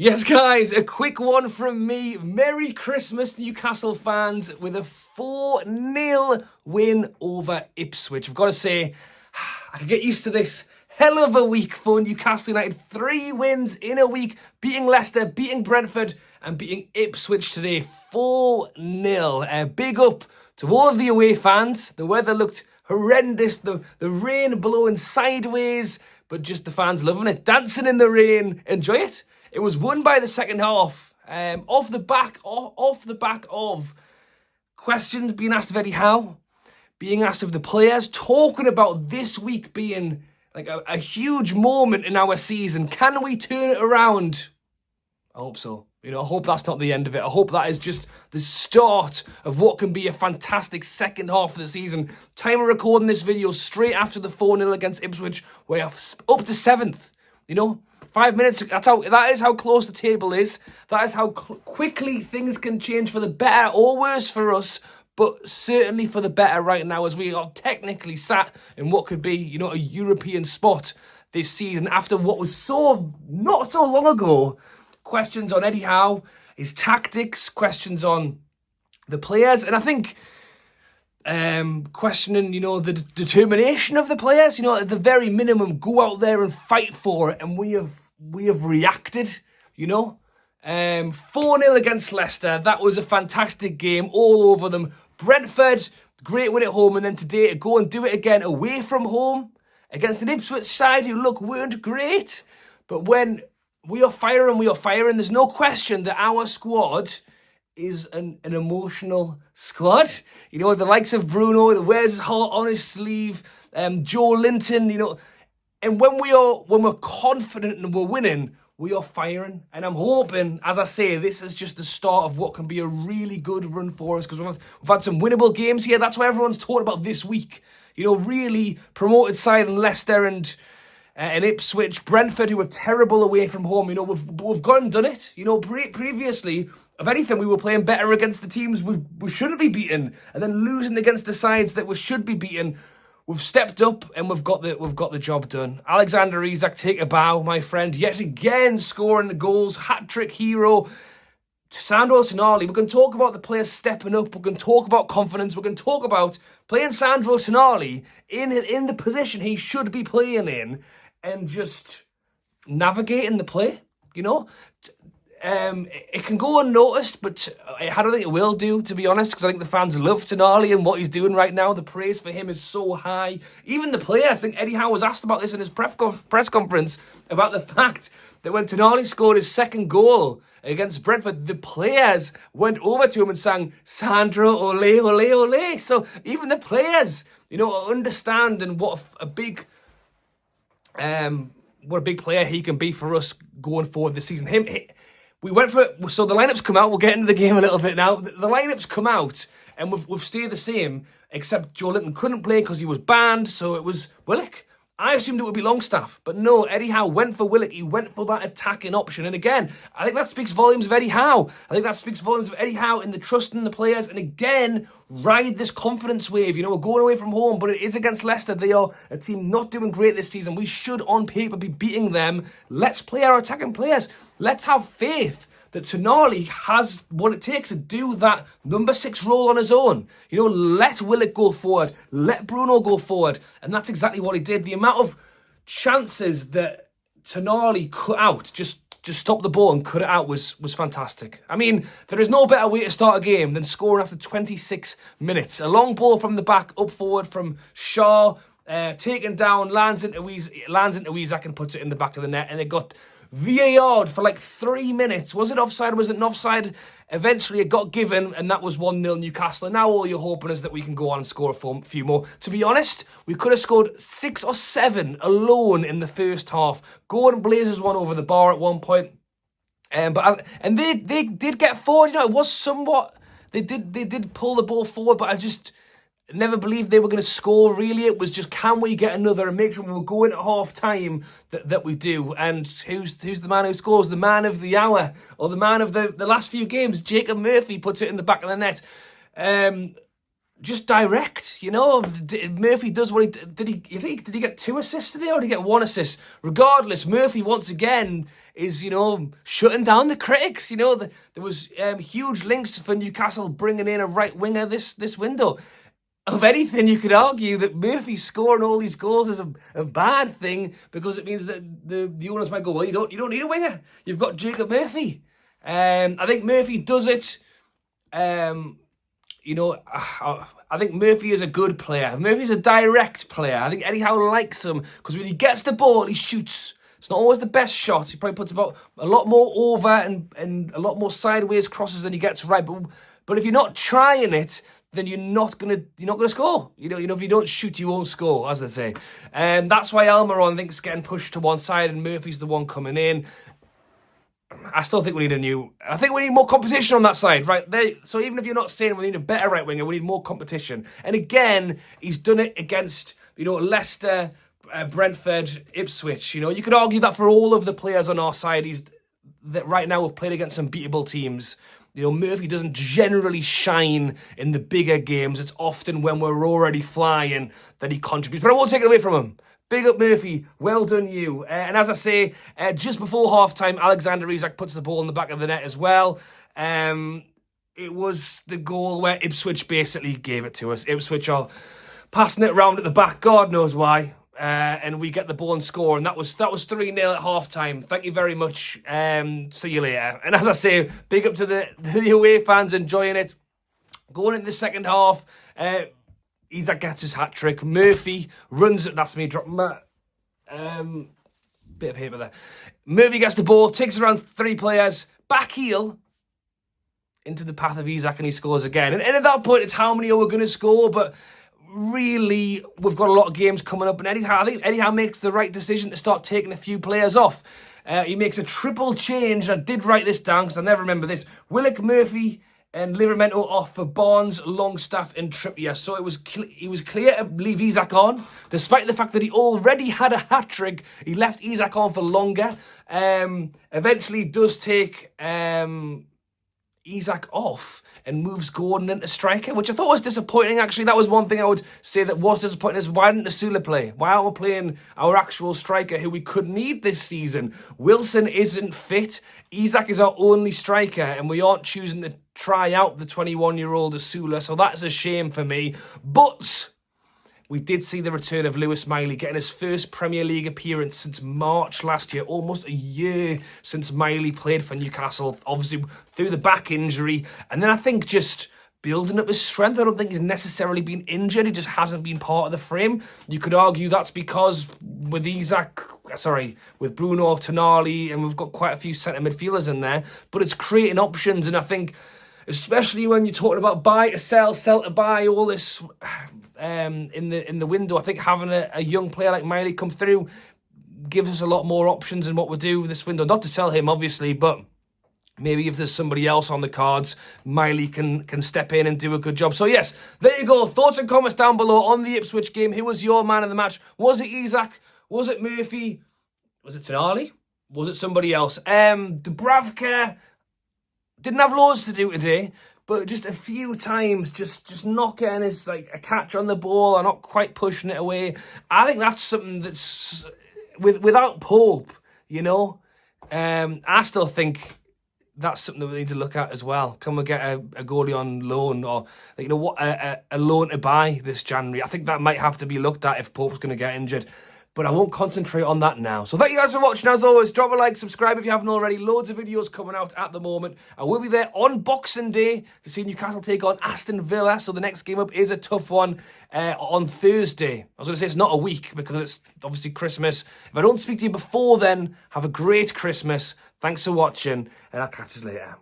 Yes, guys, a quick one from me. Merry Christmas, Newcastle fans, with a 4-0 win over Ipswich. I've got to say, I can get used to this. Hell of a week for Newcastle United. 3 wins in a week, beating Leicester, beating Brentford, and beating Ipswich today. 4-0. Big up to all of the away fans. The weather looked horrendous. The rain blowing sideways, but just the fans loving it. Dancing in the rain. Enjoy it. It was won by the second half, off the back of questions being asked of Eddie Howe, being asked of the players, talking about this week being like a huge moment in our season. Can we turn it around? I hope so. I hope that's not the end of it. I hope that is just the start of what can be a fantastic second half of the season. Time of recording this video straight after the 4-0 against Ipswich. We're up to 7th, 5 minutes, that is how close the table is. That is how quickly things can change for the better or worse for us, but certainly for the better right now, as we are technically sat in what could be, a European spot this season after what was not so long ago. Questions on Eddie Howe, his tactics, questions on the players, and I think questioning, the determination of the players. At the very minimum, go out there and fight for it, and we have reacted. 4-0 against Leicester. That was a fantastic game, all over them. Brentford, great win at home, and then today to go and do it again away from home against an Ipswich side who weren't great, but when we are firing. There's no question that our squad is an emotional squad. The likes of Bruno, that wears his heart on his sleeve, Joe Linton, and when we're confident and we're winning, we are firing. And I'm hoping, as I say, this is just the start of what can be a really good run for us, because we've had some winnable games here. That's what everyone's talking about this week. Really promoted side in Leicester and Ipswich, Brentford, who were terrible away from home. We've gone and done it. Previously, if anything, we were playing better against the teams we shouldn't be beaten, and then losing against the sides that we should be beaten. We've stepped up and we've got the job done. Alexander Isak, take a bow, my friend. Yet again, scoring the goals, hat-trick hero. Sandro Tonali, we're going to talk about the players stepping up. We're going to talk about confidence. We're going to talk about playing Sandro Tonali in the position he should be playing in, and just navigating the play. It can go unnoticed, but I don't think it will do, to be honest, because I think the fans love Tonali and what he's doing right now. The praise for him is so high. Even the players, I think Eddie Howe was asked about this in his press conference, about the fact that when Tonali scored his second goal against Brentford, the players went over to him and sang, "Sandro, ole, ole, ole." So even the players, understand and what a big player he can be for us going forward this season. We went for it, so the lineups come out. We'll get into the game a little bit now. The lineups come out, and we've stayed the same, except Joe Linton couldn't play because he was banned, so it was Willock. I assumed it would be Longstaff, but no, Eddie Howe went for Willock. He went for that attacking option, and again, I think that speaks volumes of Eddie Howe. I think that speaks volumes of Eddie Howe in the trust in the players, and again, ride this confidence wave. We're going away from home, but it is against Leicester. They are a team not doing great this season. We should, on paper, be beating them. Let's play our attacking players. Let's have faith that Tonali has what it takes to do that number 6 role on his own. Let Willock go forward. Let Bruno go forward. And that's exactly what he did. The amount of chances that Tonali cut out, just stop the ball and cut it out, was fantastic. I mean, there is no better way to start a game than scoring after 26 minutes. A long ball from the back, up forward from Shaw, taken down, lands into Isak and puts it in the back of the net. And it got VAR for like 3 minutes. Was it offside? Was it an offside? Eventually it got given, and that was 1-0 Newcastle. And now all you're hoping is that we can go on and score a few more. To be honest, we could have scored 6 or 7 alone in the first half. Gordon Blazers one over the bar at one point. And they did get forward. It was somewhat, they did pull the ball forward, but I just never believed they were going to score, really. It was just, can we get another and make sure when we go into half-time that we do. And who's the man who scores? The man of the hour, or the man of the last few games. Jacob Murphy puts it in the back of the net. just direct, you know. Murphy does what he did. Did he get 2 assists today, or did he get 1 assist? Regardless, Murphy once again is, you know, shutting down the critics. You know, there was huge links for Newcastle bringing in a right winger this window. Of anything, you could argue that Murphy scoring all these goals is a bad thing, because it means that the owners might go, well, you don't need a winger. You've got Jacob Murphy. I think Murphy does it. You know, I think Murphy is a good player. Murphy's a direct player. I think Eddie Howe likes him because when he gets the ball, he shoots. It's not always the best shot. He probably puts about a lot more over and a lot more sideways crosses than he gets right. But if you're not trying it, then you're not gonna score. You know, if you don't shoot, you won't score, as they say. And that's why Almiron, I think, is getting pushed to one side, and Murphy's the one coming in. I still think we need I think we need more competition on that side, right? So even if you're not saying we need a better right winger, we need more competition. And again, he's done it against, you know, Leicester, Brentford, Ipswich. You know, you could argue that for all of the players on our side, that right now have played against some beatable teams. You know, Murphy doesn't generally shine in the bigger games. It's often when we're already flying that he contributes. But I won't take it away from him. Big up Murphy, well done you. And as I say, just before half-time, Alexander Isak puts the ball in the back of the net as well. It was the goal where Ipswich basically gave it to us. Ipswich are passing it around at the back, God knows why. And we get the ball and score, and that was 3-0 at half-time. Thank you very much. See you later. And as I say, big up to the away fans enjoying it. Going into the second half, Isak gets his hat-trick. Murphy runs it. That's me dropping my bit of paper there. Murphy gets the ball, takes around 3 players, back heel into the path of Isak, and he scores again. And at that point, it's how many are we going to score? But really, we've got a lot of games coming up. And I think Eddie Howe makes the right decision to start taking a few players off. He makes a triple change. I did write this down because I never remember this. Willock, Murphy, and Livramento off for Barnes, Longstaff, and Trippier. So it was clear to leave Isak on, despite the fact that he already had a hat-trick. He left Isak on for longer. Eventually does take Isak off and moves Gordon into striker, which I thought was disappointing, actually. That was one thing I would say that was disappointing, is why didn't Asula play? Why aren't we playing our actual striker who we could need this season? Wilson isn't fit. Isak is our only striker, and we aren't choosing to try out the 21-year-old Asula, so that's a shame for me. But we did see the return of Lewis Miley, getting his first Premier League appearance since March last year, almost a year since Miley played for Newcastle, obviously through the back injury. And then I think just building up his strength. I don't think he's necessarily been injured. He just hasn't been part of the frame. You could argue that's because with Bruno, Tonali, and we've got quite a few centre midfielders in there, but it's creating options. And I think, especially when you're talking about buy to sell, sell to buy, all this in the window, I think having a young player like Miley come through gives us a lot more options in what we do with this window. Not to sell him, obviously, but maybe if there's somebody else on the cards, Miley can step in and do a good job. So yes, there you go. Thoughts and comments down below on the Ipswich game. Who was your man of the match? Was it Isak? Was it Murphy? Was it Tonali? Was it somebody else? Dubravka didn't have loads to do today, but just a few times, just not getting his a catch on the ball or not quite pushing it away. I think that's something that's without Pope, you know. I still think that's something that we need to look at as well. Can we get a goalie on loan, or a loan to buy this January? I think that might have to be looked at if Pope's going to get injured. But I won't concentrate on that now. So thank you guys for watching. As always, drop a like, subscribe if you haven't already. Loads of videos coming out at the moment. I will be there on Boxing Day to see Newcastle take on Aston Villa. So the next game up is a tough one on Thursday. I was going to say it's not a week because it's obviously Christmas. If I don't speak to you before then, have a great Christmas. Thanks for watching, and I'll catch you later.